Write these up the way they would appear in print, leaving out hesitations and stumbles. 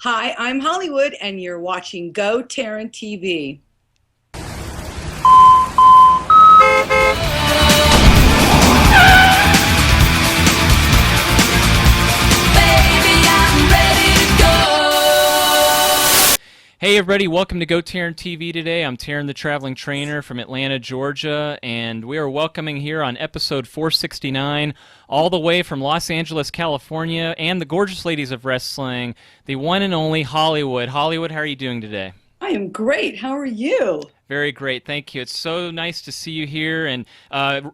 Hi, I'm Hollywood, and you're watching GoTarryn TV. Hey everybody, welcome to GoTarryn TV today. I'm Tarryn the Traveling Trainer from Atlanta, Georgia, and we are welcoming here on episode 469, all the way from Los Angeles, California, and the gorgeous ladies of wrestling, the one and only Hollywood. Hollywood, how are you doing today? I am great. How are you? Very great, thank you. It's so nice to see you here, and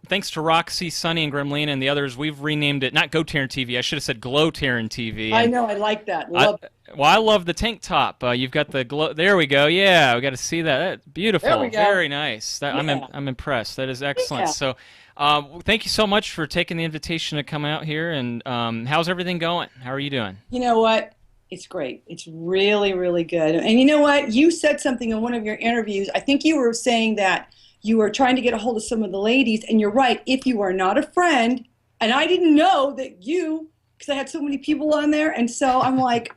thanks to Roxy, Sunny, and Gremlina and the others, we've renamed it, not GoTarryn TV, I should have said GlowTarryn TV. I And know, I like that. Love it. well, I love the tank top. You've got the glow. There we go. Yeah, we got to see that. That's beautiful. There we go. Very nice. Yeah. I'm impressed. That is excellent. Yeah. So, thank you so much for taking the invitation to come out here. And how's everything going? How are you doing? You know what? It's great. It's really, really good. And you know what? You said something in one of your interviews. I think you were saying that you were trying to get a hold of some of the ladies, and you're right. If you are not a friend, and I didn't know that because I had so many people on there, and so I'm like,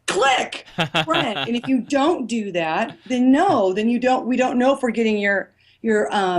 click, friend. And if you don't do that, then no, then you don't. We don't know if we're getting your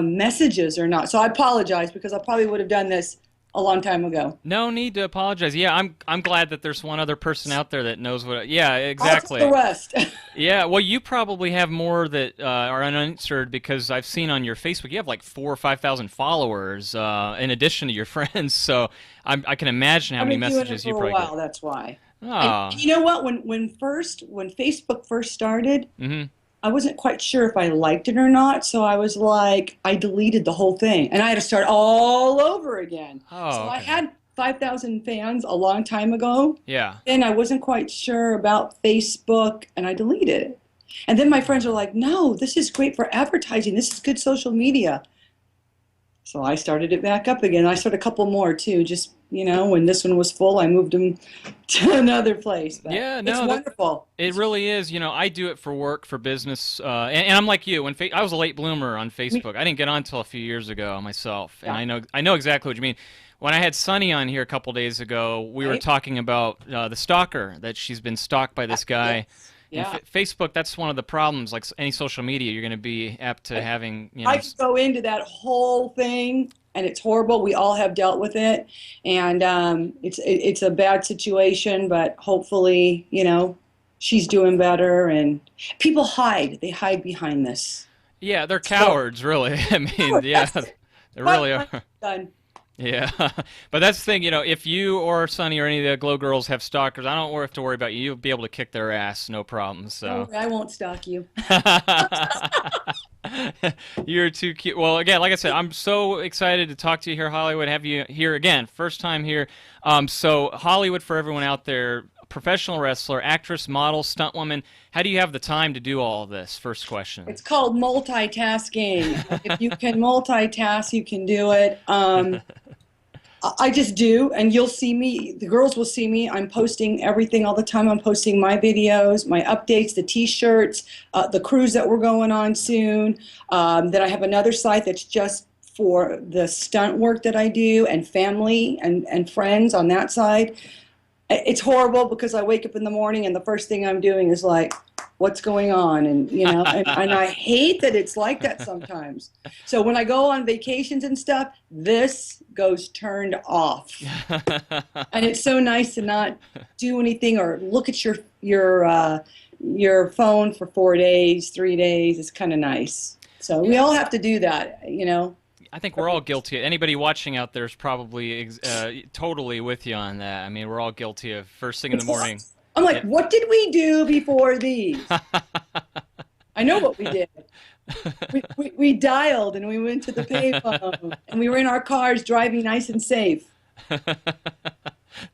messages or not. So I apologize because I probably would have done this a long time ago. No need to apologize. Yeah, I'm glad that there's one other person out there that knows what. Yeah, exactly. I'll do the rest. Yeah, well, you probably have more that are unanswered because I've seen on your Facebook you have like 4,000 or 5,000 followers in addition to your friends. So I can imagine how I've many been doing messages it you for probably a while. get. That's why. Oh. And you know what? When Facebook first started, Mm-hmm. I wasn't quite sure if I liked it or not. So I was like, I deleted the whole thing, and I had to start all over again. Oh, So I okay. had 5,000 fans a long time ago. Yeah. Then I wasn't quite sure about Facebook, and I deleted it. And then my friends were like, "No, this is great for advertising. This is good social media." So I started it back up again. I started a couple more too. Just when this one was full, I moved them to another place. But Yeah, it's no, wonderful. it really is. I do it for work, for business, and I'm like you. I was a late bloomer on Facebook. I didn't get on until a few years ago myself, and Yeah. I know exactly what you mean. When I had Sunny on here a couple days ago, we were Right. talking about the stalker, that she's been stalked by this guy. Yes. And Yeah. Facebook, that's one of the problems. Like any social media, you're going to be apt to having, I could go into that whole thing, and it's horrible. We all have dealt with it, and it's a bad situation. But hopefully, she's doing better. And people hide; they hide behind this. yeah, they're So, cowards, really. I mean, yeah, that's they really what are. done. Yeah, but that's the thing, if you or Sunny or any of the Glow Girls have stalkers, I don't have to worry about you. You'll be able to kick their ass, no problem. Don't So worry, I won't stalk you. you're too cute. Well, again, like I said, I'm so excited to talk to you here, Hollywood. Have you here again, first time here. So Hollywood, for everyone out there, professional wrestler, actress, model, stunt woman. How do you have the time to do all of this? First question. It's called multitasking. If you can multitask, you can do it. I just do, and you'll see me. The girls will see me. I'm posting everything all the time. I'm posting my videos, my updates, the T-shirts, the cruise that we're going on soon. Then I have another site that's just for the stunt work that I do, and family and friends on that side. It's horrible because I wake up in the morning and the first thing I'm doing is like, what's going on? And and I hate that it's like that sometimes. So when I go on vacations and stuff, this goes turned off. And it's so nice to not do anything or look at your phone for 4 days, 3 days. It's kind of nice. So we all have to do that. I think we're all guilty. Anybody watching out there is probably totally with you on that. I mean, we're all guilty of first thing in the morning. I'm like, Yeah. what did we do before these? I know what we did. We dialed and we went to the payphone and we were in our cars driving nice and safe. And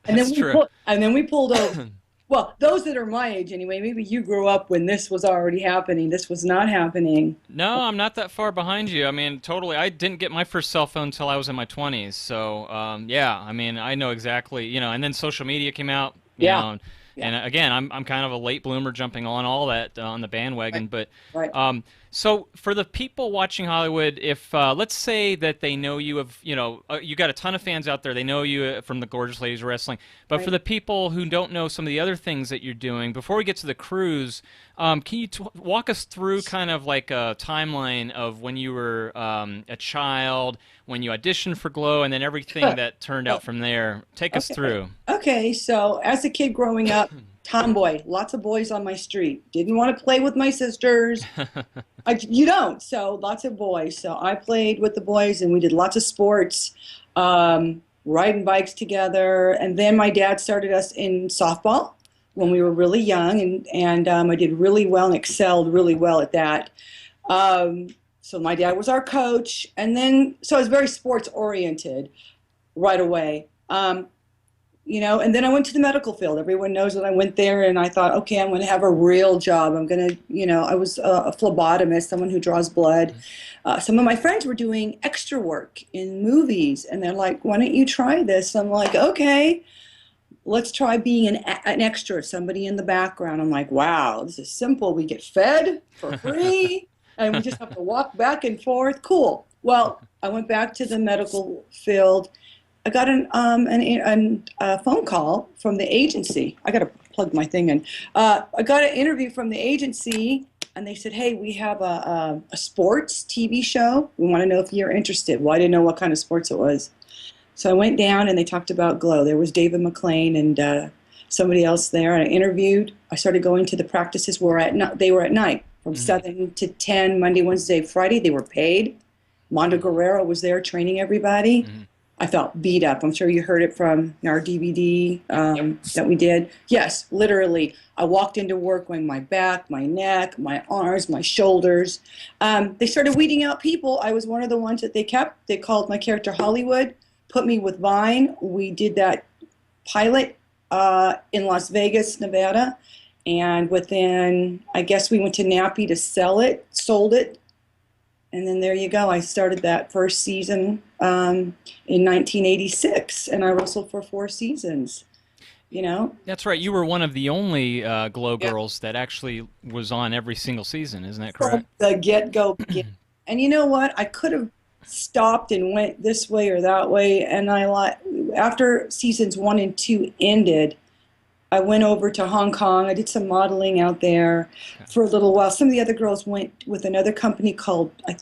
That's true. then we pulled over. Well, those that are my age anyway, maybe you grew up when this was already happening. This was not happening. No, I'm not that far behind you. I mean, totally. I didn't get my first cell phone until I was in my 20s. So, yeah, I mean, I know exactly, and then social media came out, Yeah. and again, I'm kind of a late bloomer jumping on all that on the bandwagon. Right. But Right. So for the people watching Hollywood, if let's say that they know you have, you got a ton of fans out there. They know you from the Gorgeous Ladies of Wrestling. But for Right. the people who don't know some of the other things that you're doing, before we get to the cruise, can you walk us through kind of like a timeline of when you were a child, when you auditioned for Glow, and then everything that turned out from there? Take us Okay. through. Okay. So as a kid growing up, tomboy, lots of boys on my street. Didn't want to play with my sisters. You don't. So lots of boys. So I played with the boys and we did lots of sports, riding bikes together. And then my dad started us in softball when we were really young. And I did really well and excelled really well at that. So my dad was our coach. And then, so I was very sports oriented right away. And then I went to the medical field. Everyone knows that I went there and I thought, okay, I'm going to have a real job. I'm going to, I was a phlebotomist, someone who draws blood. Some of my friends were doing extra work in movies and they're like, why don't you try this? I'm like, okay, let's try being an extra, somebody in the background. I'm like, wow, this is simple. We get fed for free and we just have to walk back and forth. Cool. Well, I went back to the medical field. I got a phone call from the agency. I got to plug my thing in. I got an interview from the agency, and they said, hey, we have a sports TV show. We want to know if you're interested. Well, I didn't know what kind of sports it was. So I went down, and they talked about Glow. There was David McLean and somebody else there, and I interviewed. I started going to the practices they were at night from 7 to 10, Monday, Wednesday, Friday. They were paid. Mondo Guerrero was there training everybody. I felt beat up. I'm sure you heard it from our DVD that we did. Yes, literally. I walked into work going my back, my neck, my arms, my shoulders. They started weeding out people. I was one of the ones that they kept. They called my character Hollywood, put me with Vine. We did that pilot in Las Vegas, Nevada. And within, I guess we went to Nappy to sold it. And then there you go. I started that first season in 1986, and I wrestled for 4 seasons. That's right. You were one of the only Glow Yeah. girls that actually was on every single season. Isn't that From correct? the get-go. And you know what? I could have stopped and went this way or that way. And after seasons 1 and 2 ended, I went over to Hong Kong. I did some modeling out there for a little while. Some of the other girls went with another company called, I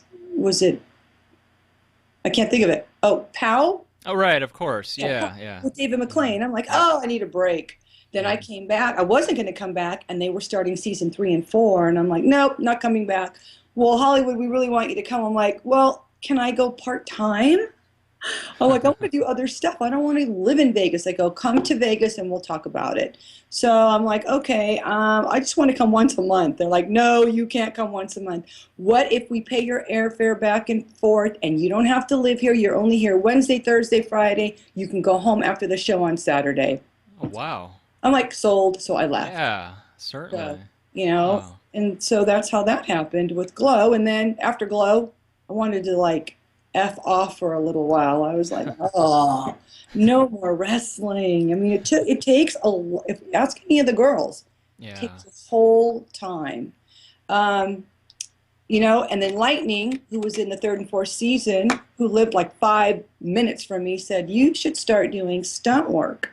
can't think of it. Oh, POW? Oh, right, of course. Yeah, Yeah. with David McLean. I'm like, oh, I need a break. Then I came back. I wasn't going to come back, and they were starting season 3 and 4, and I'm like, nope, not coming back. Well, Hollywood, we really want you to come. I'm like, well, can I go part-time? I'm like, I want to do other stuff. I don't want to live in Vegas. They go, come to Vegas and we'll talk about it. So I'm like, okay, I just want to come once a month. They're like, no, you can't come once a month. What if we pay your airfare back and forth and you don't have to live here? You're only here Wednesday, Thursday, Friday. You can go home after the show on Saturday. Oh, wow. I'm like, sold. So I left. Yeah, certainly. So, Wow. and so that's how that happened with Glow. And then after Glow, I wanted to like F off for a little while. I was like, oh, no more wrestling. I mean, it takes if you ask any of the girls, it Yeah. takes a whole time. And then Lightning, who was in the 3rd and 4th season, who lived like 5 minutes from me, said, you should start doing stunt work.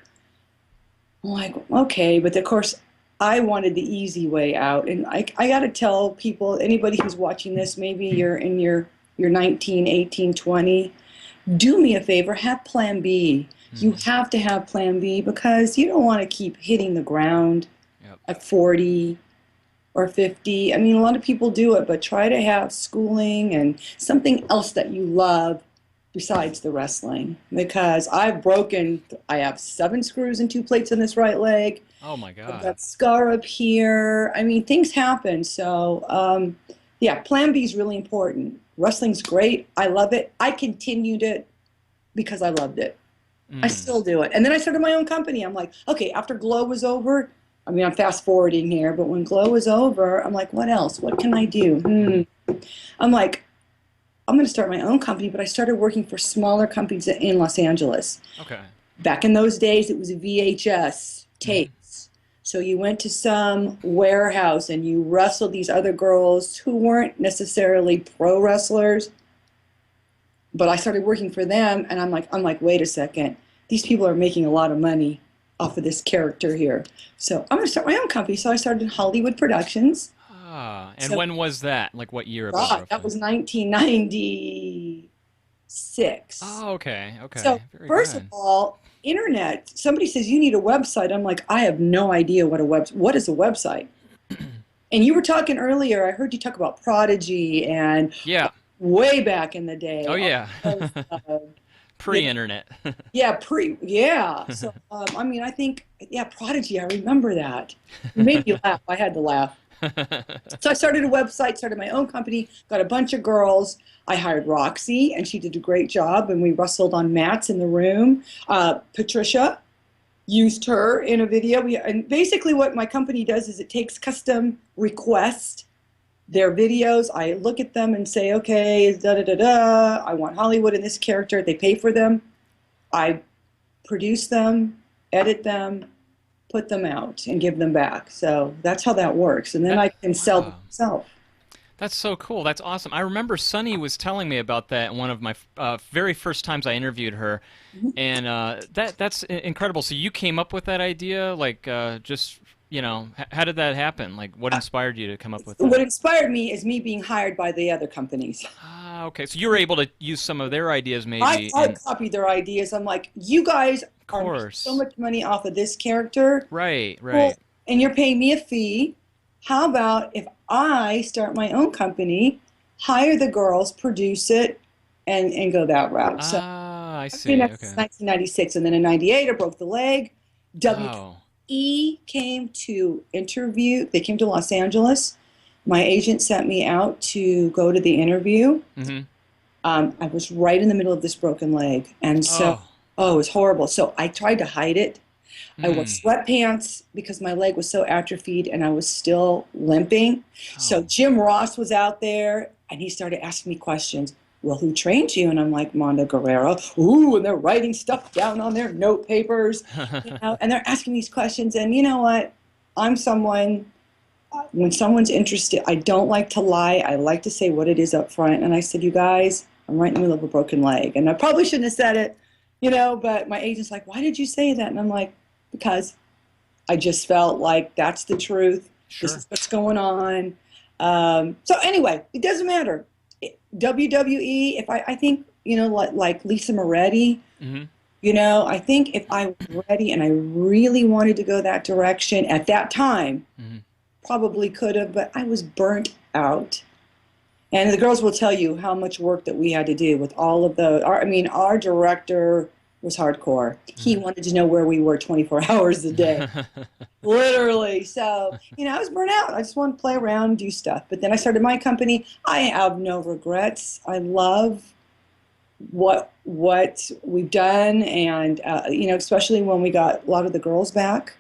I'm like, okay, but of course, I wanted the easy way out. And I got to tell people, anybody who's watching this, maybe you're in your 19, 18, 20, do me a favor, have plan B. You have to have plan B because you don't want to keep hitting the ground at 40 or 50. I mean, a lot of people do it, but try to have schooling and something else that you love besides the wrestling. Because I have 7 screws and 2 plates in this right leg. Oh, my I've God. got scar up here. I mean, things happen. So, plan B is really important. Wrestling's great. I love it. I continued it because I loved it. I still do it. And then I started my own company. I'm like, okay, after Glow was over, I mean, I'm fast forwarding here, but when Glow was over, I'm like, what else? What can I do? I'm like, I'm going to start my own company, but I started working for smaller companies in Los Angeles. Okay. Back in those days, it was VHS tapes. So you went to some warehouse and you wrestled these other girls who weren't necessarily pro wrestlers, but I started working for them, and I'm like, wait a second, these people are making a lot of money off of this character here. So I'm gonna start my own company. So I started Hollywood Productions. Ah, and So when was that? Like what year about God, that roughly? was 1996. Oh, okay, So okay, very first of good. all, internet. Somebody says you need a website. I'm like, I have no idea what is a website. And you were talking earlier. I heard you talk about Prodigy and Yeah. way back in the Oh day. All yeah. those, you know, Pre-internet. yeah. So I mean, I think yeah, Prodigy. I remember that. It made me laugh. I had to laugh. So I started a website, started my own company, got a bunch of girls. I hired Roxy, and she did a great job, and we wrestled on mats in the room. Patricia used her in a video. And basically, what my company does is it takes custom requests, their videos. I look at them and say, okay, da da da da. I want Hollywood in this character. They pay for them. I produce them, edit them, put them out and give them back. So that's how that works. And then That I can sell them wow. myself. That's so cool. That's awesome. I remember Sunny was telling me about that one of my very first times I interviewed her, and that's incredible. So you came up with that idea, like just how did that happen? Like, what inspired you to come up with What that? inspired me is me being hired by the other companies. Ah, okay. So you were able to use some of their ideas I, maybe, I and copied their ideas. I'm like, you guys of are making so course, much money off of this character. right, Well, right. and you're paying me a fee. How about if I start my own company, hire the girls, produce it, and go that route? So Ah, I I've been see. at Okay. 1996, and then in '98 I broke the leg. Wow. WE came to interview. They came to Los Angeles. My agent sent me out to go to the interview. Mm-hmm. I was right in the middle of this broken leg, and so Oh. oh, it was horrible. So I tried to hide it. I wore Hmm. sweatpants because my leg was so atrophied and I was still limping. So Oh. Jim Ross was out there and he started asking me questions. Well, who trained you? And I'm like, Mondo Guerrero. Ooh, and they're writing stuff down on their note papers, and they're asking these questions. And you know what? I'm someone, when someone's interested, I don't like to lie. I like to say what it is up front. And I said, you guys, I'm right in the middle of a broken leg. And I probably shouldn't have said it, but my agent's like, why did you say that? And I'm like, because I just felt like that's the truth. This Sure. is what's going on. So anyway, it doesn't matter. WWE, if I think, like Lisa Moretti, Mm-hmm. I think if I was ready and I really wanted to go that direction at that time, Mm-hmm. probably could have, but I was burnt out. And the girls will tell you how much work that we had to do with all of our director was hardcore. He wanted to know where we were 24 hours a day, Mm-hmm. literally. So, I was burnt out. I just wanted to play around, do stuff. But then I started my company. I have no regrets. I love what we've done, and especially when we got a lot of the girls back,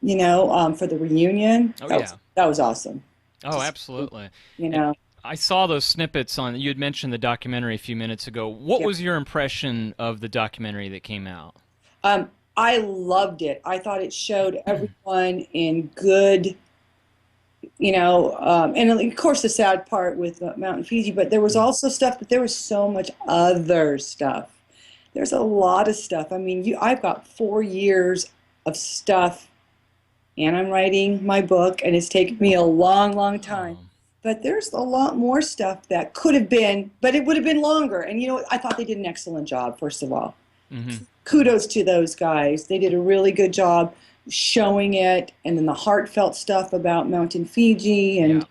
for the reunion. Oh That was yeah. that was awesome. Oh, Just, absolutely. you And know. I saw those snippets on. You had mentioned the documentary a few minutes ago. What Yeah. was your impression of the documentary that came out? I loved it. I thought it showed everyone in good, and of course the sad part with Mountain Fiji, but there was also stuff, but there was so much other stuff. There's a lot of stuff. I mean, I've got 4 years of stuff, and I'm writing my book, and it's taken me a long, long time. Oh. But there's a lot more stuff that could have been, but it would have been longer. And I thought they did an excellent job, first of all. Mm-hmm. Kudos to those guys. They did a really good job showing it, and then the heartfelt stuff about Mountain Fiji, Yeah.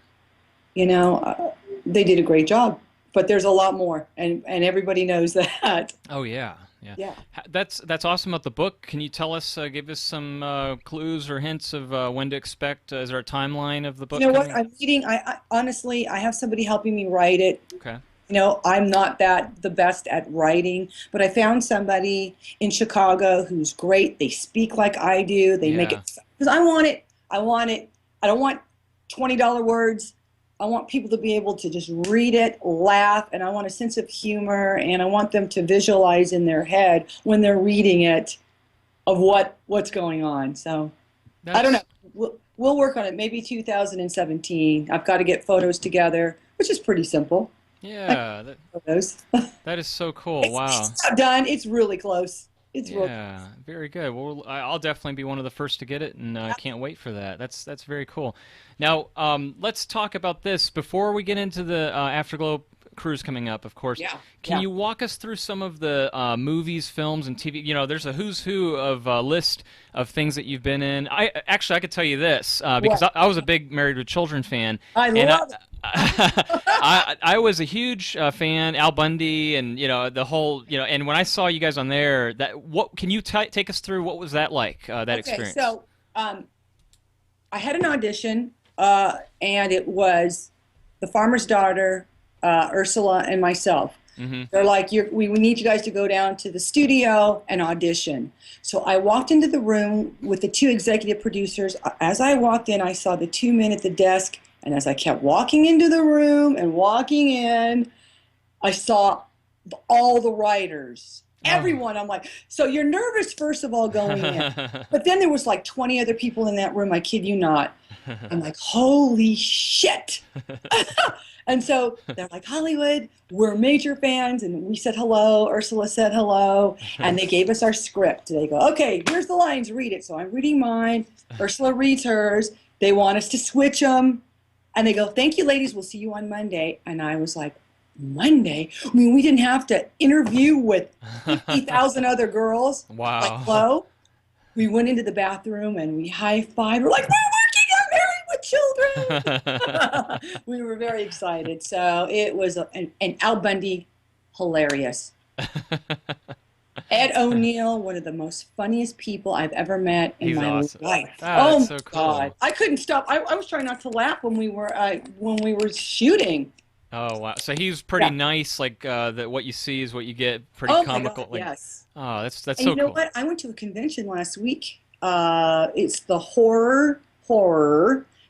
and they did a great job. But there's a lot more, and everybody knows that. Oh yeah. Yeah. Yeah. That's awesome about the book. Can you tell us, give us some clues or hints of when to expect? Is there a timeline of the You book know what? coming? I'm reading. I honestly, I have somebody helping me write it. Okay. I'm not the best at writing, but I found somebody in Chicago who's great. They speak like I do. They make Yeah. it because I want it. I want it. I don't want $20 words. I want people to be able to just read it, laugh, and I want a sense of humor, and I want them to visualize in their head when they're reading it of what's going on. So I don't know. That's We'll work on it. Maybe 2017. I've got to get photos together, which is pretty simple. I yeah, can photos. that is so cool. Wow. It's not done. It's really close. It's real. Yeah, very good. Well, I'll definitely be one of the first to get it, and I can't wait for that. That's very cool. Now, let's talk about this before we get into the Afterglow cruise coming up. Of course, Yeah. can Yeah. you walk us through some of the movies, films, and TV? You know, there's a who's who of list of things that you've been in. I could tell you this because What? I was a big Married with Children fan, I and love it. I was a huge fan, Al Bundy, and the whole And when I saw you guys on there, that what can you take us through? What was that like? That Okay, experience? so I had an audition, and it was the farmer's daughter, Ursula, and myself. Hmm. They're like, we need you guys to go down to the studio and audition. So I walked into the room with the two executive producers. As I walked in, I saw the two men at the desk. And as I kept walking into the room and walking in, I saw all the writers, Oh. everyone. I'm like, so you're nervous, first of all, going in. But then there was like 20 other people in that room. I kid you not. I'm like, holy shit. And so they're like, Hollywood, we're major fans. And we said hello. Ursula said hello. And they gave us our script. They go, okay, here's the lines, read it. So I'm reading mine. Ursula reads hers. They want us to switch them. And they go, thank you, ladies. We'll see you on Monday. And I was like, Monday? I mean, we didn't have to interview with 50,000 other girls. Like, Wow. hello? We went into the bathroom and we high-fived. We're like, we're working on Married with Children. We were very excited. So it was an Al Bundy, hilarious. Ed O'Neill, one of the most funniest people I've ever met in He's my awesome. life. Ah, Oh that's my so cool. God, I couldn't stop. I was trying not to laugh when we were shooting. Oh wow! So he's pretty Yeah. nice. Like that, what you see is what you get. Pretty Oh my God, comical. Like, yes. oh, that's And so you know cool. what? I went to a convention last week. It's the horror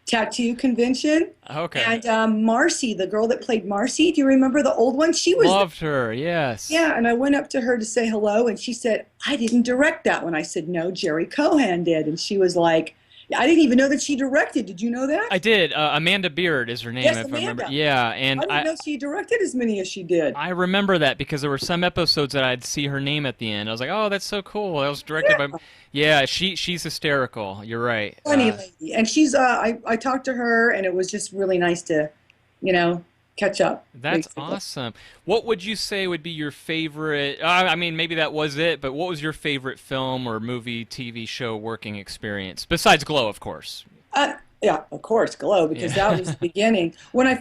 tattoo convention. Okay. And Marcy, the girl that played Marcy, do you remember the old one? She was Loved her. Yes. yeah, and I went up to her to say hello, and she said, I didn't direct that one. I said, no, Jerry Cohan did. And she was like, I didn't even know that she directed. Did you know that? I did. Amanda Beard is her name, Yes, if I remember. Amanda. Yeah, I and didn't know she directed as many as she did. I remember that because there were some episodes that I'd see her name at the end. I was like, oh, that's so cool. That was directed by. Yeah, Yeah, she's hysterical. You're right. funny lady. And she's, I talked to her, and it was just really nice to, catch up, That's basically. awesome. What would you say would be your favorite? I mean, maybe that was it, but what was your favorite film or movie, TV show working experience besides Glow, of course? Yeah, of course, Glow, because that was Yeah. the beginning. When I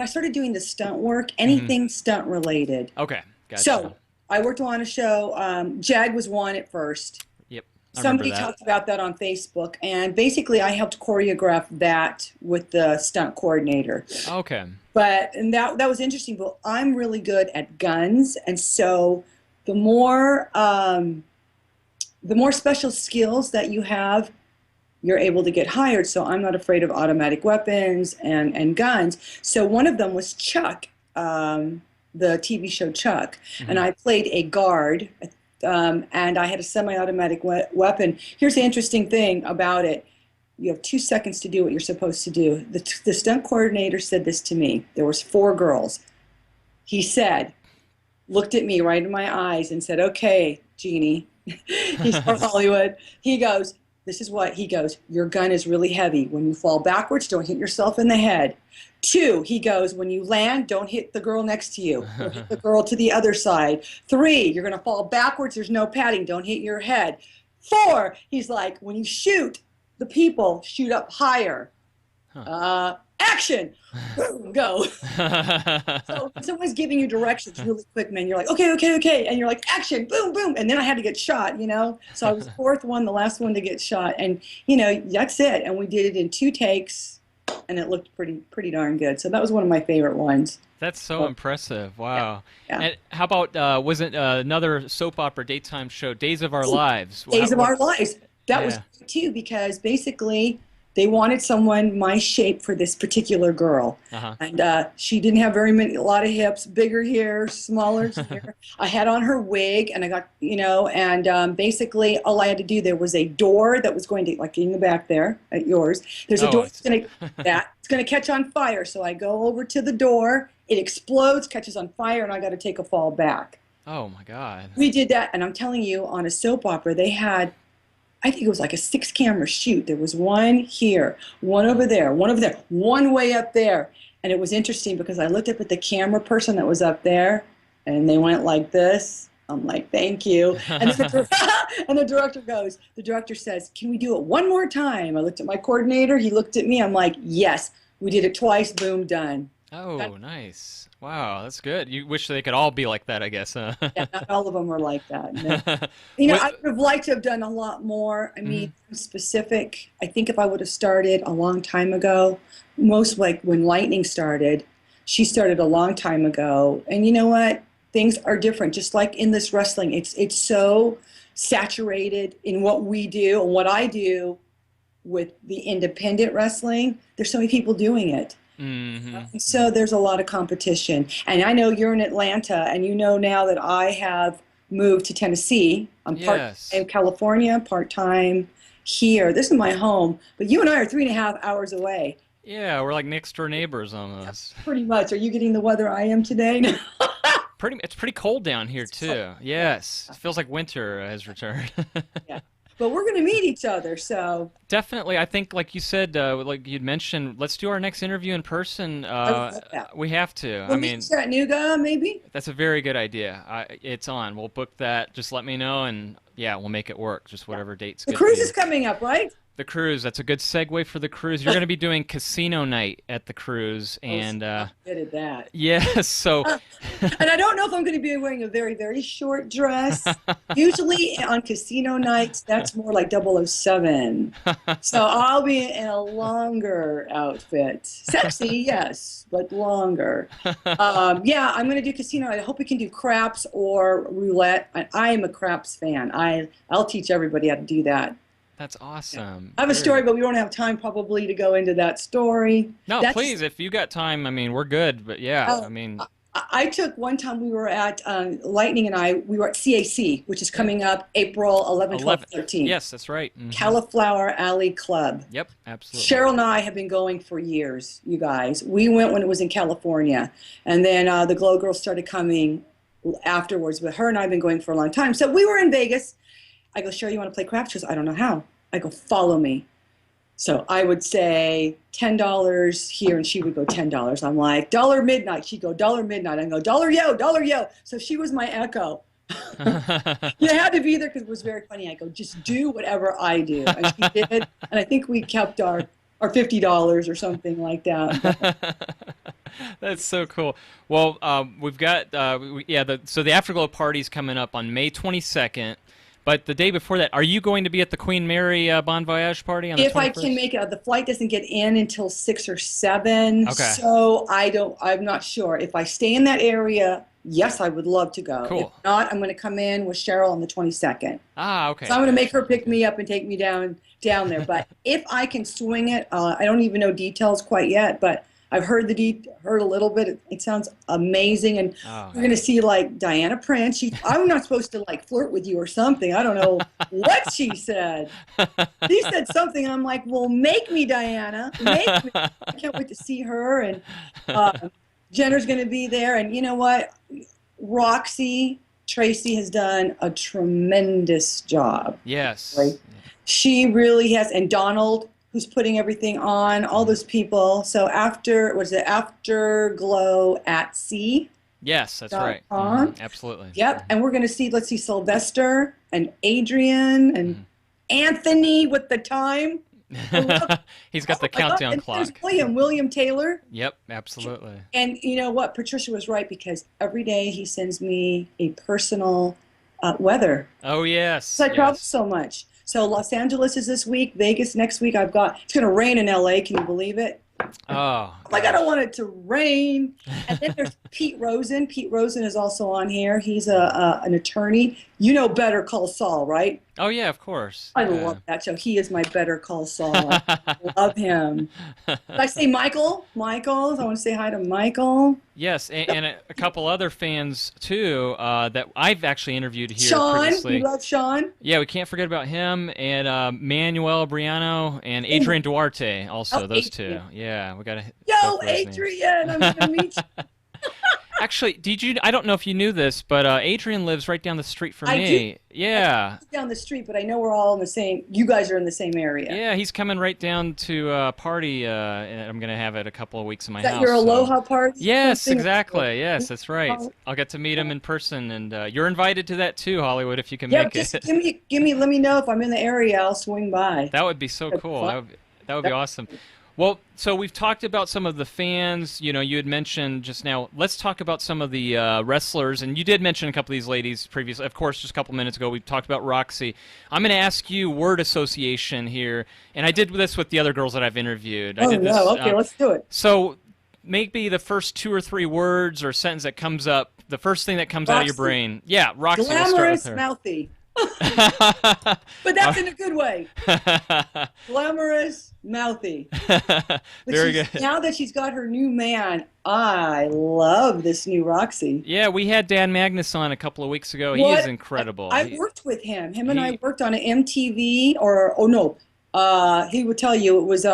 started doing the stunt work, Hmm. anything stunt related. Okay, gotcha. So I worked on a show. Jag was one at first. Yep, I remember Somebody that. talked about that on Facebook, and basically I helped choreograph that with the stunt coordinator. Okay. And that was interesting. But I'm really good at guns, and so the more special skills that you have, you're able to get hired. So I'm not afraid of automatic weapons and guns. So one of them was Chuck, the TV show Chuck, and Hmm. I played a guard, and I had a semi-automatic weapon. Here's the interesting thing about it. You have 2 seconds to do what you're supposed to do. The stunt coordinator said this to me. There was 4 girls. He said, looked at me right in my eyes and said, okay, Jeannie, he's from Hollywood. He goes, this is what he goes, your gun is really heavy. When you fall backwards, don't hit yourself in the head. 2, he goes, when you land, don't hit the girl next to you. Or hit the girl to the other side. 3, you're going to fall backwards. There's no padding. Don't hit your head. 4, he's like, when you shoot, the people shoot up higher. Action! Boom, go. So when someone's giving you directions really quick, man, you're like, okay, okay, okay. And you're like, action, boom, boom. And then I had to get shot, So I was the 4th one, the last one to get shot. And, that's it. And we did it in 2 takes, and it looked pretty darn good. So that was one of my favorite ones. That's so impressive. Wow. Yeah. And how about was it another soap opera daytime show, Days of Our Lives? Days of Our Lives. That was Yeah. great too, because basically They wanted someone my shape for this particular girl. Uh-huh. And she didn't have a lot of hips, bigger hair, smaller hair. I had on her wig and I got, and basically all I had to do, there was a door that was going to, like in the back there at yours, there's a Oh, door that's going to catch on fire. So I go over to the door, it explodes, catches on fire, and I got to take a fall back. oh my God. We did that, and I'm telling you, on a soap opera, they had, I think it was like a 6-camera shoot. There was one here, one over there, one way up there. And it was interesting because I looked up at the camera person that was up there, and they went like this. I'm like, thank you. And the director says, can we do it one more time? I looked at my coordinator. He looked at me. I'm like, yes. We did it twice. Boom, done. Oh, nice. Wow, that's good. You wish they could all be like that, I guess, huh? Yeah, not all of them were like that. No. I would have liked to have done a lot more. I mean, specific. I think if I would have started a long time ago, most like when Lightning started, she started a long time ago. And you know what? Things are different. Just like in this wrestling, it's so saturated in what we do and what I do with the independent wrestling. There's so many people doing it. Mm-hmm. So there's a lot of competition. And I know you're in Atlanta, and you know now that I have moved to Tennessee. I'm part-time in California, part-time here. This is my home, but you and I are 3.5 hours away. Yeah, we're like next door neighbors almost. Pretty much. Are you getting the weather I am today? It's pretty cold down here too. Yes, it feels like winter has returned. Yeah. But we're going to meet each other, so. Definitely. I think, like you said, like you'd mentioned, let's do our next interview in person. We have to. We'll meet in Chattanooga, maybe? That's a very good idea. It's on. We'll book that. Just let me know, and yeah, we'll make it work. Just whatever date's good. The cruise is coming up, right? The cruise. That's a good segue for the cruise. You're going to be doing casino night at the cruise, and good at that. Yes. So. And I don't know if I'm going to be wearing a very, very short dress. Usually on casino nights, that's more like 007. So I'll be in a longer outfit. Sexy, yes, but longer. Yeah, I'm going to do casino night. I hope we can do craps or roulette. I am a craps fan. I'll teach everybody how to do that. That's awesome. I have a story, but we don't have time probably to go into that story. No, please, if you got time, I mean, we're good. But yeah, I mean. I took one time we were at, Lightning and I, we were at CAC, which is coming up April 11, 12, 13. Yes, that's right. Mm-hmm. Cauliflower Alley Club. Yep, absolutely. Cheryl and I have been going for years, you guys. We went when it was in California. And then the Glow Girls started coming afterwards. But her and I have been going for a long time. So we were in Vegas. I go, Cheryl, you want to play craps? She goes, I don't know how. I go, follow me. So I would say $10 here, and she would go $10. I'm like, dollar midnight. She'd go, dollar midnight. I go, dollar yo, dollar yo. So she was my echo. You had to be there because it was very funny. I go, just do whatever I do. And she did. And I think we kept our $50 or something like that. That's so cool. Well, we've got, so the Afterglow party's coming up on May 22nd. But the day before that, are you going to be at the Queen Mary Bon Voyage party on the 21st? If I can make it, the flight doesn't get in until 6 or 7. Okay. So I'm not sure. If I stay in that area, yes, I would love to go. Cool. If not, I'm going to come in with Cheryl on the 22nd. Ah, okay. So I'm going to make her pick me up and take me down there. But if I can swing it, I don't even know details quite yet, but I've heard heard a little bit. It sounds amazing, and we're going to see like Diana Prince. I'm not supposed to like flirt with you or something. I don't know what she said. She said something. I'm like, well, make me, Diana. Make me. I can't wait to see her. And Jenner's going to be there. And you know what? Roxy Tracy has done a tremendous job. Yes. Right? She really has. And Donald, who's putting everything on, all those people. So Afterglow at Sea? Yes, that's right. Absolutely. Yep, and we're going to see, let's see, Sylvester and Adrian and Anthony with the time. He's got the countdown clock. There's William Taylor. Yep, absolutely. And you know what? Patricia was right, because every day he sends me a personal weather. Oh, yes. So I travel so much. So Los Angeles is this week, Vegas next week. It's going to rain in LA. Can you believe it? Oh, Like, I don't gosh. want it to rain. And then there's Pete Rosen. Pete Rosen is also on here. He's an attorney. You know Better Call Saul, right? Oh, yeah, of course. I Yeah. love that show. He is my Better Call Saul. I love him. Did I say Michael? Michael. I want to say hi to Michael. Yes, and a couple other fans too that I've actually interviewed here Sean. You previously. love Sean? Yeah, we can't forget about him and Manuel Briano and Oh, Adrian Duarte also, those two. Adrian. Yeah, we got to Yo, both of those names. Adrian. I'm going to meet you. Actually, did you? I don't know if you knew this, but Adrian lives right down the street from I do. me. Yeah, Down the street, but I know we're all in the same. You guys are in the same area. yeah, he's coming right down to a party. And I'm gonna have it a couple of weeks in my Is that house. your So. aloha party? Yes, Something? exactly. Yes, that's right. I'll get to meet him in person, and you're invited to that too, Hollywood, if you can Yeah, make just it. let me know if I'm in the area. I'll swing by. That would be so That'd be cool. fun. That would be awesome. Well, so we've talked about some of the fans. You know, you had mentioned just now. Let's talk about some of the wrestlers, and you did mention a couple of these ladies previously. Of course, just a couple minutes ago, we talked about Roxy. I'm going to ask you word association here, and I did this with the other girls that I've interviewed. I Oh did this. no. Okay, let's do it. So maybe the first two or three words or sentence that comes up, the first thing that comes out of your Roxy. brain. Yeah, Roxy. We'll start with Glamorous, her. mouthy, but that's in a good way. Glamorous, mouthy. But Very good. now that she's got her new man, I love this new Roxy. Yeah, we had Dan Magnus on a couple of weeks ago. He What? is incredible. I worked with him. Him and he- I worked on an MTV or oh no, he would tell you it was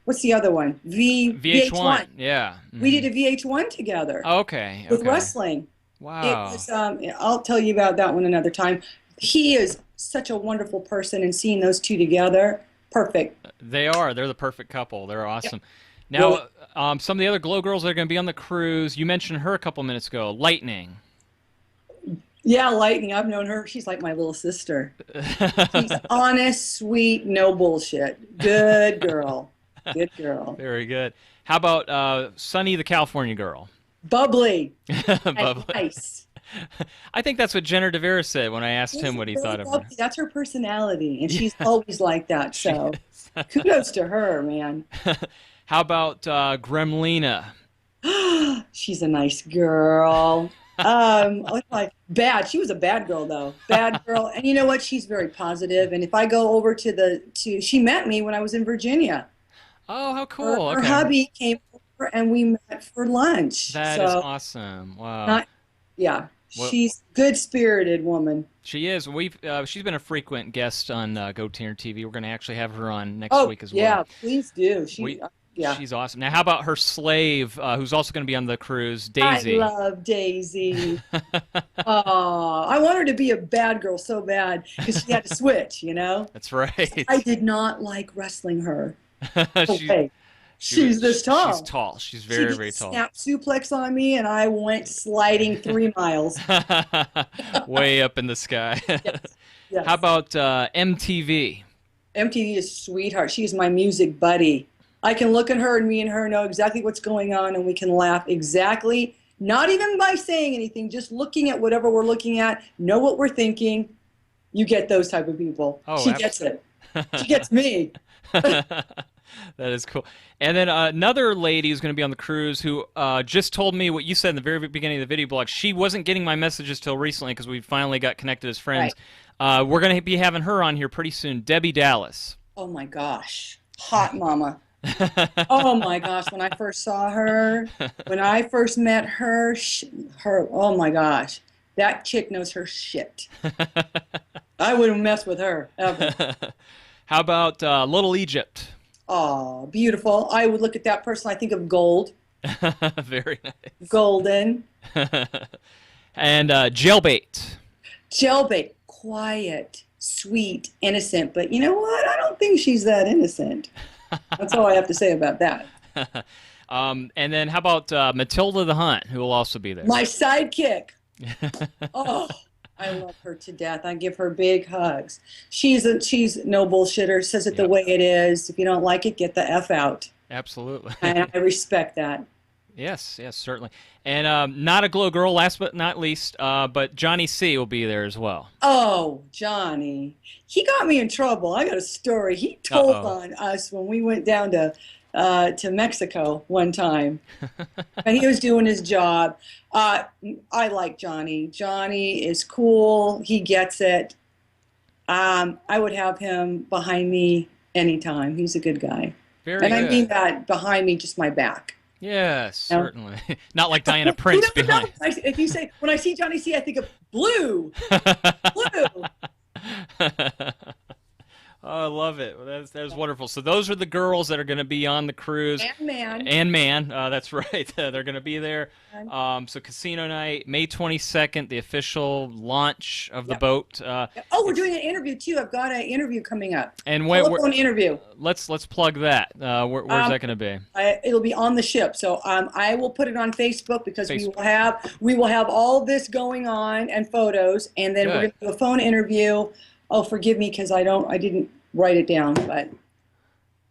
what's the other one? VH1. Yeah. We did a VH1 together Okay. with Okay. wrestling. It Wow. was I'll tell you about that one another time. He is such a wonderful person, and seeing those two together, perfect. They are. They're the perfect couple. They're awesome. Really? Now, some of the other Glow girls that are going to be on the cruise, you mentioned her a couple minutes ago. Lightning. Yeah, Lightning. I've known her. She's like my little sister. She's honest, sweet, no bullshit. Good girl. Good girl. Very good. How about Sunny the California girl? Bubbly and Bubbly. nice. I think that's what Jenner DeVere said when I asked him what he Very thought of her. bubbly. That's her personality, and she's always like that. So kudos to her, man. How about Gremlina? She's a nice girl. Like bad. She was a bad girl though. Bad girl. And you know what? She's very positive. And if I go over to she met me when I was in Virginia. Oh, how cool. Her Okay. hubby came over and we met for lunch. That is awesome. Wow. Yeah. Well- She's good-spirited woman. She is. She's been a frequent guest on GoTarryn TV. We're going to actually have her on next Oh, week as well. yeah, please do. Yeah. She's awesome. Now, how about her slave, who's also going to be on the cruise, Daisy? I love Daisy. Oh, I want her to be a bad girl so bad because she had to switch, you know? That's right. I did not like wrestling her. She- Okay. She's this tall. She's tall. She's She very, did very tall. snap suplex on me, and I went sliding 3 miles. Way up in the sky. Yes. How about MTV? MTV is sweetheart. She's my music buddy. I can look at her, and me and her know exactly what's going on, and we can laugh exactly, not even by saying anything, just looking at whatever we're looking at, know what we're thinking. You get those type of people. Oh, She gets it. She gets me. That is cool. And then another lady who's going to be on the cruise who just told me what you said in the very beginning of the video blog. She wasn't getting my messages till recently because we finally got connected as friends. We're going to be having her on here pretty soon, Debbie Dallas. Oh my gosh. Hot mama. Oh my gosh, when I first saw her, when I first met her, oh my gosh, that chick knows her shit. I wouldn't mess with her ever. How about Little Egypt? Oh, beautiful. I would look at that person, I think of gold, Very nice. golden, And Jailbait. jailbait, quiet, sweet, innocent. But you know what? I don't think she's that innocent. That's all I have to say about that. And then how about Matilda the Hunt, who will also be there? My sidekick. Oh, I love her to death. I give her big hugs. She's no bullshitter, says it the Yep. way it is. If you don't like it, get the F out. Absolutely. And I respect that. Yes, certainly. And not a Glow girl, last but not least, but Johnny C will be there as well. Oh, Johnny. He got me in trouble. I got a story. He told Uh-oh. on us when we went down to to Mexico one time, and he was doing his job. I like Johnny. Johnny is cool. He gets it. I would have him behind me anytime. He's a good guy. Very And I good. mean that behind me, just my back. Yes, You know? certainly. Not like Diana Prince You never know. behind. If you say, when I see Johnny C, I think of blue, blue. Oh, I love it. Well, that's wonderful. So those are the girls that are going to be on the cruise. And man. And man, that's right. They're going to be there. And, So casino night, May 22nd, the official launch of the yep. boat. Oh, we're doing an interview too. I've got an interview coming up. And Telephone interview. let's plug that. Where's that going to be? It'll be on the ship. So I will put it on Facebook because we will have all this going on and photos, and then we're going to do a phone interview. Oh, forgive me because I didn't write it down, but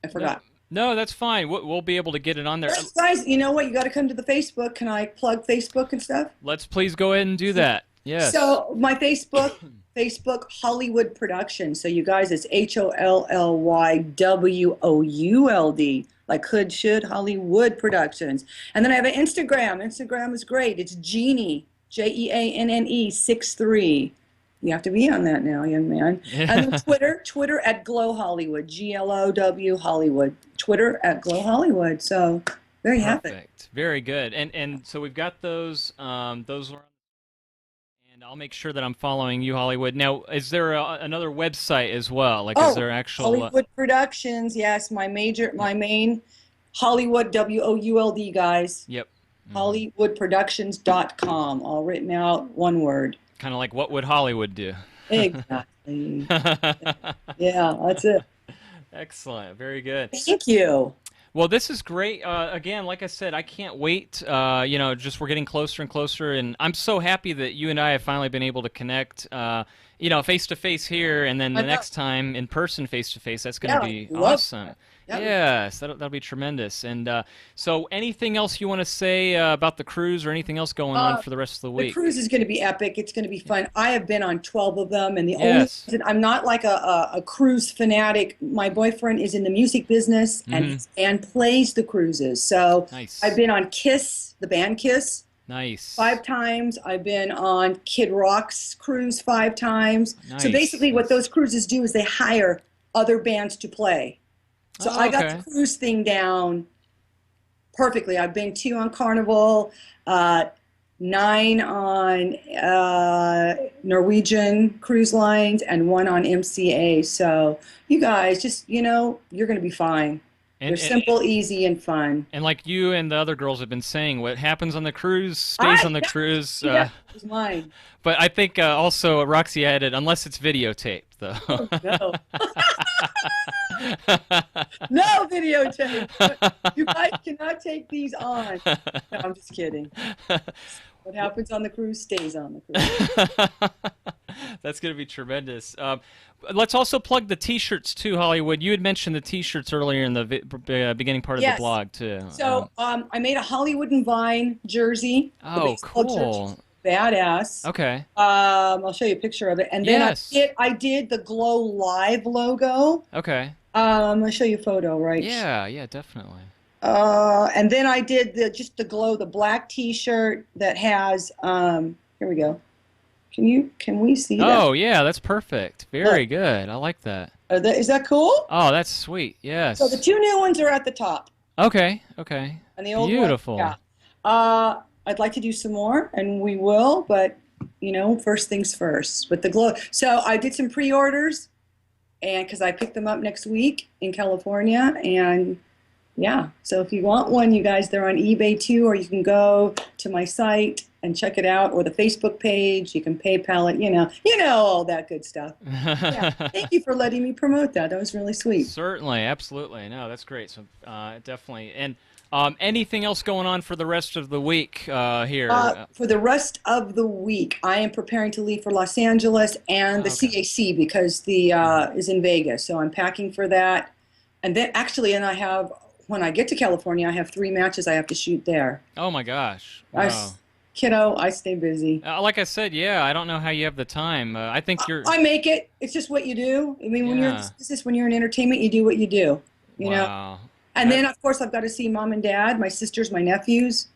I forgot. No, that's fine. We'll be able to get it on there. Guys, you know what? You got to come to the Facebook. Can I plug Facebook and stuff? Let's please go ahead and do that. Yes. So my Facebook Hollywood Productions. So you guys, it's HOLLYWOULD, like Hood Should Hollywood Productions. And then I have an Instagram. Instagram is great. It's Jeannie, JEANNE 63. You have to be on that now, young man. And then Twitter at Glow Hollywood, GLOW Hollywood. Twitter at Glow Hollywood. So there you have it. Perfect. Very good. And so we've got those. Those are. And I'll make sure that I'm following you, Hollywood. Now, is there another website as well? Like, is there actual Hollywood Productions? Yes, my main Hollywood WOULD guys. Yep. HollywoodProductions.com, all written out, one word. Kind of like what would Hollywood do? Exactly. Yeah, that's it. Excellent. Very good. Thank you. Well, this is great. Again, like I said, I can't wait. Just we're getting closer and closer, and I'm so happy that you and I have finally been able to connect. Face to face here, and then the next time in person, face to face. That's going to be awesome. Yep. Yes, that'll be tremendous. And so, anything else you want to say about the cruise, or anything else going on for the rest of the week? The cruise is going to be epic. It's going to be fun. I have been on 12 of them, and the only reason I'm not like a cruise fanatic. My boyfriend is in the music business and plays the cruises. So I've been on Kiss, the band Kiss. Nice. 5 times. I've been on Kid Rock's cruise 5 times. Nice. So basically what those cruises do is they hire other bands to play. So I got the cruise thing down perfectly. I've been 2 on Carnival, 9 on Norwegian Cruise Lines, and 1 on MCA. So you guys just, you're going to be fine. They're simple, easy, and fun. And like you and the other girls have been saying, what happens on the cruise stays on the cruise. Yeah, it's mine. But I think also Roxy added, unless it's videotaped, though. Oh, no. No videotape. You guys cannot take these on. No, I'm just kidding. What happens on the cruise stays on the cruise. That's going to be tremendous. Let's also plug the T-shirts too, Hollywood. You had mentioned the T-shirts earlier in the beginning part of the blog too. So I made a Hollywood and Vine jersey. Oh, cool! Badass. Okay. I'll show you a picture of it, and then I did the Glow Live logo. Okay. I'll show you a photo, right? Yeah, definitely. And then I did the Glow, the black T-shirt that has. Here we go. Can we see that? Oh, yeah, that's perfect. Very good. I like that. Is that cool? Oh, that's sweet. Yes. So the 2 new ones are at the top. Okay. And the old Beautiful. One, yeah. I'd like to do some more, and we will, but, first things first. With the Glow. So I did some pre-orders, and because I picked them up next week in California, and yeah. So if you want one, you guys, they're on eBay too, or you can go to my site and check it out, or the Facebook page. You can PayPal it, all that good stuff. Yeah. Thank you for letting me promote that. That was really sweet. Certainly, absolutely. No, that's great. So definitely. And anything else going on for the rest of the week here? For the rest of the week, I am preparing to leave for Los Angeles and the CAC because the is in Vegas. So I'm packing for that. And then I have, when I get to California, I have 3 matches I have to shoot there. Oh my gosh. Wow. Kiddo, I stay busy. Like I said, I don't know how you have the time. I think I make it. It's just what you do. I mean, when you're in business, when you're in entertainment, you do what you do. You know. And then, of course, I've got to see mom and dad, my sisters, my nephews.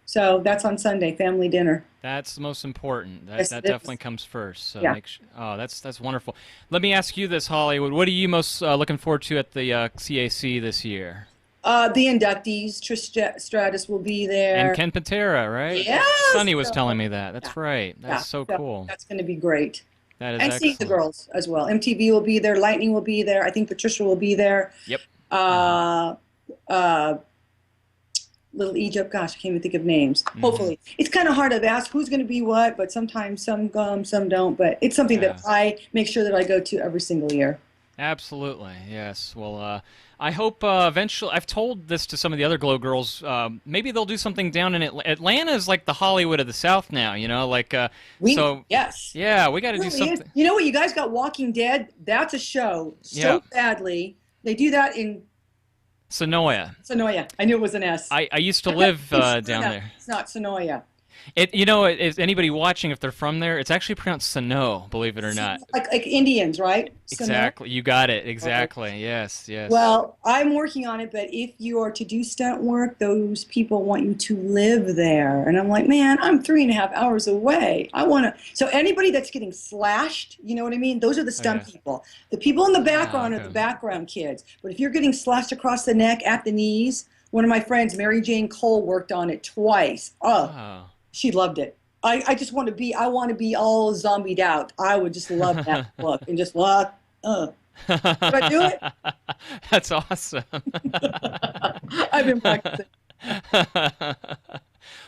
So that's on Sunday, family dinner. That's the most important. Yes, That it definitely is. comes first. So Yeah. oh, that's wonderful. Let me ask you this, Hollywood. What are you most looking forward to at the CAC this year? The inductees, Trish Stratus will be And there. Ken Patera, right? Yes. Sonny was So, telling me that. yeah, That's right. yeah. That's so So cool. that's going to be great. That is And seeing the excellent. girls as well. MTV will be there. Lightning will be there. I think Patricia will be there. Yep. Uh, uh, Little Egypt. Gosh, I can't even think of names. Hopefully, it's kind of hard to ask who's going to be what, but sometimes some come, some don't. But it's something Yeah. that I make sure that I go to every single year. Absolutely, yes. Well, I hope eventually. I've told this to some of the other Glow girls. Maybe they'll do something down in Atlanta. Is like the Hollywood of the South now. You know, like so. Yes. Yeah, we got to It do really is. something. You know what? You guys got Walking Dead. That's a show Yeah. so badly. They do that in Sonoya. Sonoya. I knew it was an S. I used to live It's down Sonoya. there. It's not Sonoya. You know, is anybody watching, if they're from there, it's actually pronounced Sano, believe it or not. Like Indians, right? Sonoya. Exactly. You got it. Exactly. Yes, yes. Well, I'm working on it, but if you are to do stunt work, those people want you to live there. And I'm like, man, I'm 3.5 hours away. I want to. So anybody that's getting slashed, you know what I mean? Those are the stunt people. The people in the background are okay. the background kids. But if you're getting slashed across the neck, at the knees, one of my friends, Mary Jane Cole, worked on it twice. Oh. She loved it. I just want to be, I want to be all zombied out. I would just love that look and just what? Could I do it? That's awesome. I've been practicing.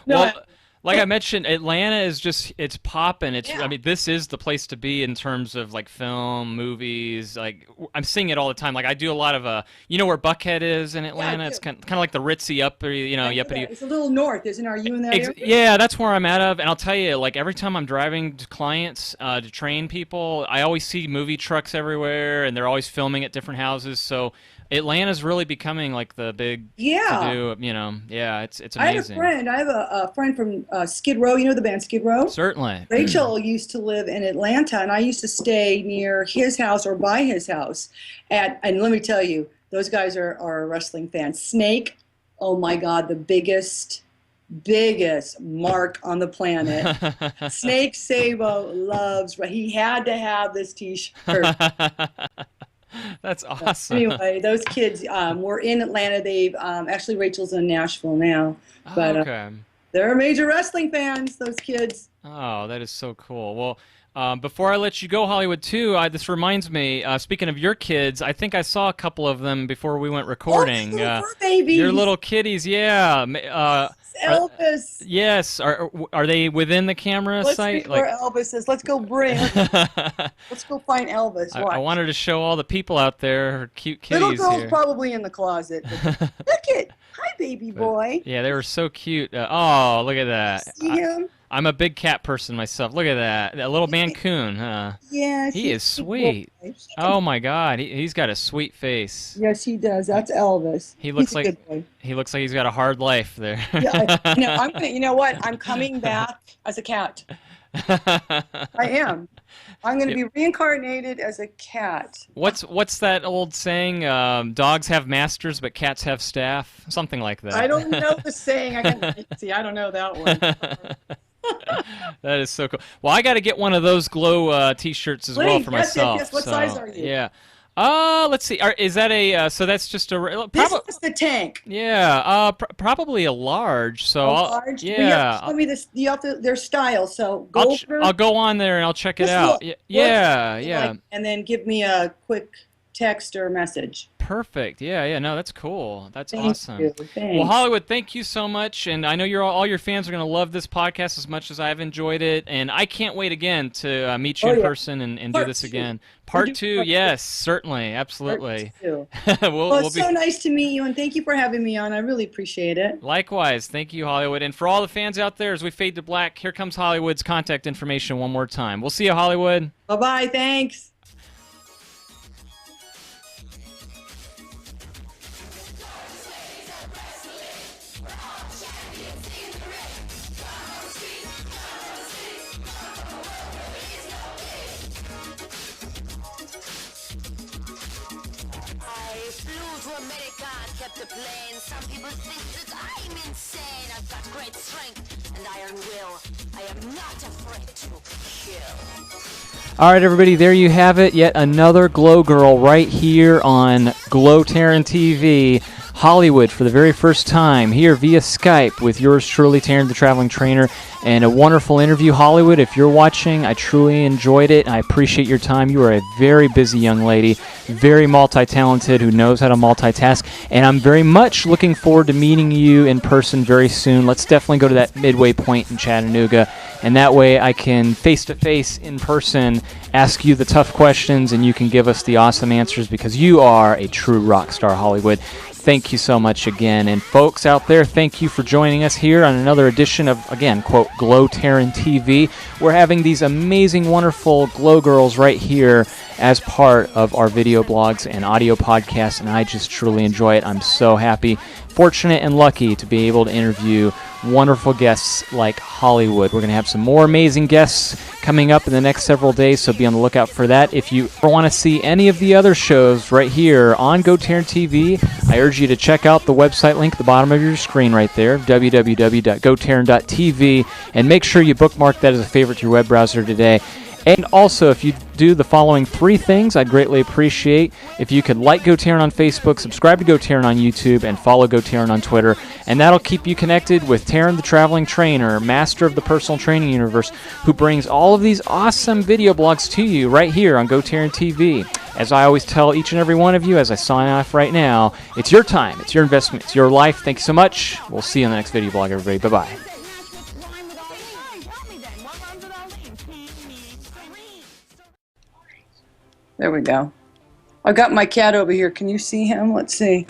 No, Well, like I mentioned, Atlanta is it's popping. I Yeah. mean, this is the place to be in terms of like film, movies. Like I'm seeing it all the time. Like I do a lot of you know where Buckhead is in Atlanta? I It's do. kind of like the ritzy upper, you know, I know yuppity. that. It's a little north, isn't it? Are you in that area? Yeah, that's where I'm at of, and I'll tell you, like every time I'm driving to clients to train people, I always see movie trucks everywhere, and they're always filming at different houses. So Atlanta's really becoming like the big Yeah. to do. You know, yeah, it's I have a amazing. friend. I have a friend from Skid Row. You know the band Skid Row? Certainly. Rachel used to live in Atlanta, and I used to stay near his house or by his house. And let me tell you, those guys are wrestling fans. Snake, oh my God, the biggest mark on the planet. Snake Sabo loves. He had to have this T-shirt. That's awesome. Anyway, those kids were in Atlanta. They've actually Rachel's in Nashville now, but Okay. they're major wrestling fans. Those kids. Oh, that is so cool. Well, before I let you go, Hollywood, too, this reminds me, speaking of your kids, I think I saw a couple of them before we went recording. Oh, fur babies. Your little kitties, yeah. Elvis. Yes. Are they within the camera Let's site? see where Elvis is. Let's go bring. Let's go find Elvis. I wanted to show all the people out there, her cute Little kitties girl's here. probably in the closet. Look it. Hi, baby boy. Yeah, they were so cute. Oh, look at that. See him? I'm a big cat person myself. Look at that. That little Mancoon, huh? Yeah. He is sweet. Oh my God, he's got a sweet face. Yes, he does. That's Elvis. He looks He's a like good boy. he's got a hard life there. Yeah, you know what? I'm coming back as a cat. I am. I'm going to be reincarnated as a cat. What's that old saying? Dogs have masters, but cats have staff. Something like that. I don't know the saying. I don't know that one. That is so cool. Well, I got to get one of those glow T-shirts as well Please, for yes, myself. yes. What size are you? Yeah. Let's see. Is that a? So that's just a. This is the tank. Yeah. Probably a large. So Large. Yeah. Well, you have to show me this. You have to. Their style. So go. I'll go on there and I'll check it Just out. look. Yeah. Look, Yeah. and then give me a quick text or message. Perfect. Yeah. No, that's cool. That's Thank awesome. you. Thanks. Well, Hollywood, thank you so much, and I know all your fans are going to love this podcast as much as I've enjoed it, and I can't wait again to meet you in person and do Part this two. again. We'll Part do two, part two. yes, certainly, absolutely. Well, we'll it's be so nice to meet you, and thank you for having me on. I really appreciate it. likewise. Thank you, Hollywood, and for all the fans out there, as we fade to black, here comes Hollywood's contact information one more time. We'll see you, Hollywood. Bye-bye. Thanks. I flew to America, the plane. Some people think that I'm insane. I've got great strength and iron will. I am not afraid to kill. All right, everybody, there you have it. Yet another Glow Girl right here on GoTarryn TV. Hollywood for the very first time here via Skype with yours truly, Tarryn the Traveling Trainer, and a wonderful interview. Hollywood, if you're watching, I truly enjoyed it. I appreciate your time. You are a very busy young lady, very multi-talented, who knows how to multitask, and I'm very much looking forward to meeting you in person very soon. Let's definitely go to that midway point in Chattanooga, and that way I can face-to-face in person ask you the tough questions, and you can give us the awesome answers because you are a true rock star, Hollywood. Thank you so much again. And folks out there, thank you for joining us here on another edition of, again, quote, GoTarryn TV. We're having these amazing, wonderful Glow Girls right here as part of our video blogs and audio podcasts, and I just truly enjoy it. I'm so happy, fortunate, and lucky to be able to interview wonderful guests like Hollywood. We're going to have some more amazing guests coming up in the next several days, so be on the lookout for that. If you want to see any of the other shows right here on GoTarryn TV, I urge you to check out the website link at the bottom of your screen right there, www.gotarryn.tv, and make sure you bookmark that as a favorite to your web browser today. And also, if you do the following 3 things, I'd greatly appreciate if you could like GoTarryn on Facebook, subscribe to GoTarryn on YouTube, and follow GoTarryn on Twitter. And that'll keep you connected with Tarryn the Traveling Trainer, master of the personal training universe, who brings all of these awesome video blogs to you right here on GoTarryn TV. As I always tell each and every one of you as I sign off right now, it's your time, it's your investment, it's your life. Thank you so much. We'll see you on the next video blog, everybody. Bye-bye. There we go. I've got my cat over here. Can you see him? Let's see.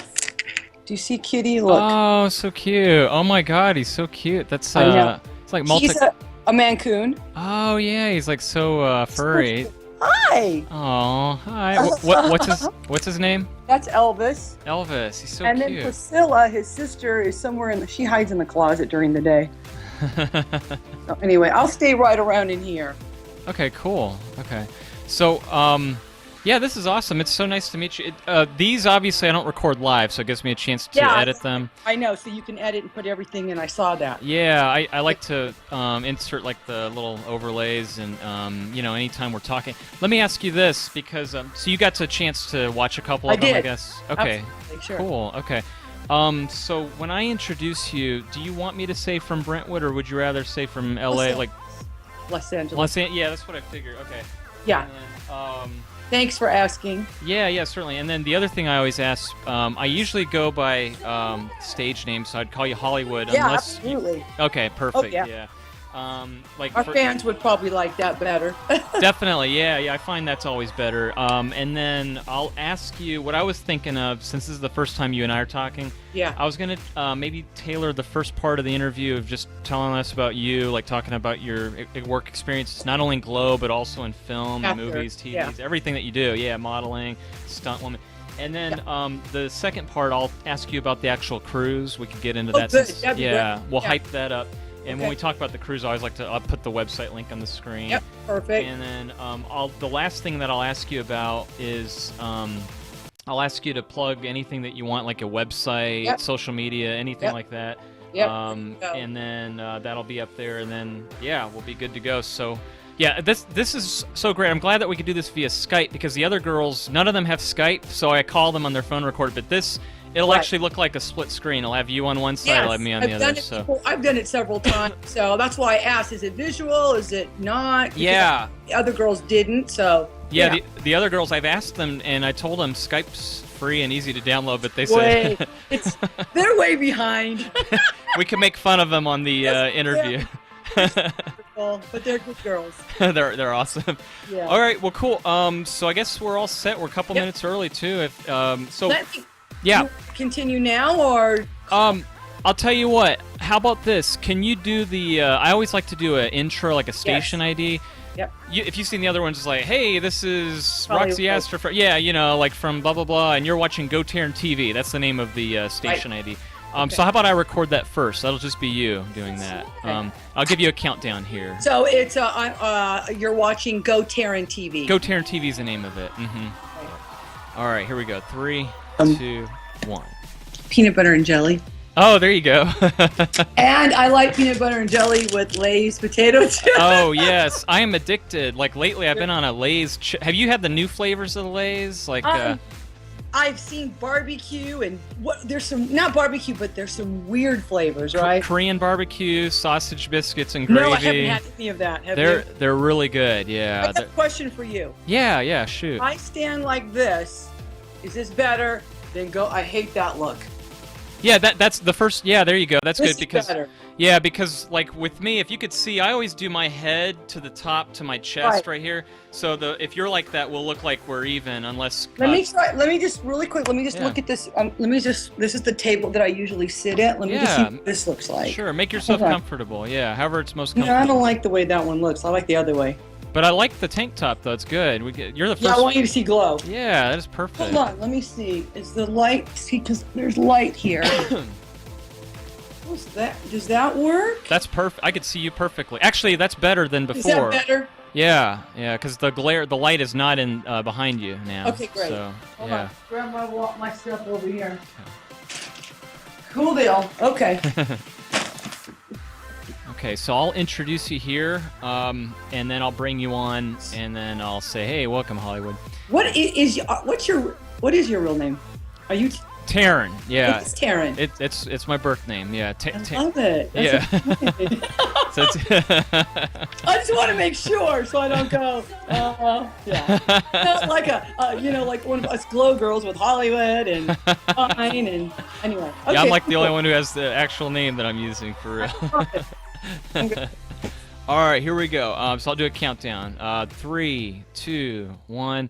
Do you see Kitty? Look. Oh, so cute. Oh my God, he's so cute. That's I know. It's like He's a Mancoon. Oh yeah, he's like so furry. Hi. Oh, hi. What's his name? That's Elvis. Elvis. He's so and cute. then Priscilla, his sister, is somewhere she hides in the closet during the day. So anyway, I'll stay right around in here. Okay, cool. Okay. So, yeah, this is awesome. It's so nice to meet you. These, obviously, I don't record live, so it gives me a chance to edit them. I know, so you can edit and put everything in. I saw that. Yeah, I like to insert, like, the little overlays and, you know, anytime we're talking. Let me ask you this, because, so you got a chance to watch a couple of them, I guess? Okay. Absolutely, sure. Cool, okay. So when I introduce you, do you want me to say from Brentwood, or would you rather say from L.A., like... Los Angeles. Yeah, that's what I figured. Okay. Yeah. And then, thanks for asking. yeah, certainly. And then the other thing I always ask, I usually go by stage name, so I'd call you Hollywood. Yeah, unless absolutely. Okay, perfect. Oh, yeah. Yeah. Like our fans would probably like that better. Definitely, yeah. I find that's always better. And then I'll ask you what I was thinking of, since this is the first time you and I are talking. Yeah. I was gonna maybe tailor the first part of the interview of just telling us about you, like talking about your work experiences, not only in Glow but also in film, movies, TVs, everything that you do. Yeah, modeling, stunt woman. And then the second part, I'll ask you about the actual cruise. We could get into that. Good. We'll hype that up. And when we talk about the cruise, I always like to put the website link on the screen. Yep, perfect. And then the last thing that I'll ask you about is I'll ask you to plug anything that you want, like a website, social media, anything like that. Yep. And then that'll be up there, and then we'll be good to go. So. Yeah, this is so great. I'm glad that we could do this via Skype, because the other girls, none of them have Skype, so I call them on their phone recorder. But this, it'll actually look like a split screen. It'll have you on one side, it'll have me on the other. So I've done it several times, so that's why I asked: is it visual? Is it not? Because the other girls didn't, so. Yeah, the other girls, I've asked them, and I told them Skype's free and easy to download, but they say they're way behind. We can make fun of them on the interview. But they're good girls. they're awesome. Yeah. All right. Well, cool. So I guess we're all set. We're a couple minutes early too. If You continue now, or I'll tell you what. How about this? Can you do the? I always like to do an intro, like a station ID. Yep. If you've seen the other ones, it's like, hey, this is Hollywood. Roxy Astor. Yeah, you know, like from blah blah blah, and you're watching GoTarryn TV. That's the name of the station ID. So how about I record that first? That'll just be you doing that. Okay. I'll give you a countdown here. So it's you're watching GoTarryn TV. GoTarryn TV is the name of it. Mm-hmm. Okay. All right, here we go. 3, 2, 1. peanut butter and jelly. Oh, there you go. And I like peanut butter and jelly with Lay's potato chips. Oh yes, I am addicted. Like lately, I've been on a Lay's. Have you had the new flavors of the Lay's? Like, I've seen barbecue and there's some not barbecue, but there's some weird flavors, right? Korean barbecue, sausage biscuits, and gravy. No, I haven't had any of that. Have you? They're really good. Yeah. I have a question for you. Yeah. Shoot. If I stand like this, is this better? Then go. I hate that look. Yeah, that's the first. Yeah, there you go. That's This good is because better. yeah, because like with me, if you could see, I always do my head to the top to my chest right here. So if you're like that, we'll look like we're even unless. Let me try. Let me just really quick. Let me just Yeah. look at this. This is the table that I usually sit at. Let me just see Yeah. what this looks like. Sure, make yourself Hold on. comfortable. Yeah, however it's most No, comfortable. I don't like the way that one looks. I like the other way. But I like the tank top though. It's good. You're the first. Yeah, I want you to see glow. Yeah, that is perfect. Hold on. Let me see. Is the light? See, because there's light here. What's that? Does that work? That's perfect. I could see you perfectly. Actually, that's better than Is before. that better? Yeah, because the light is not in behind you now. Okay, great. So, Hold yeah. on. Grab my stuff over here. Cool deal. Okay. Okay, so I'll introduce you here, and then I'll bring you on, and then I'll say, "Hey, welcome, Hollywood." What is your real name? Are you? Tarryn. Yeah. It's Tarryn. It's my birth name. Yeah. I love it. Yeah. That's So I just want to make sure so I don't go, yeah. Not like like one of us glow girls with Hollywood and fine and anyway. Okay, yeah, I'm like the cool. only one who has the actual name that I'm using for real. I'm good. All right, here we go. So I'll do a countdown. 3, 2, 1.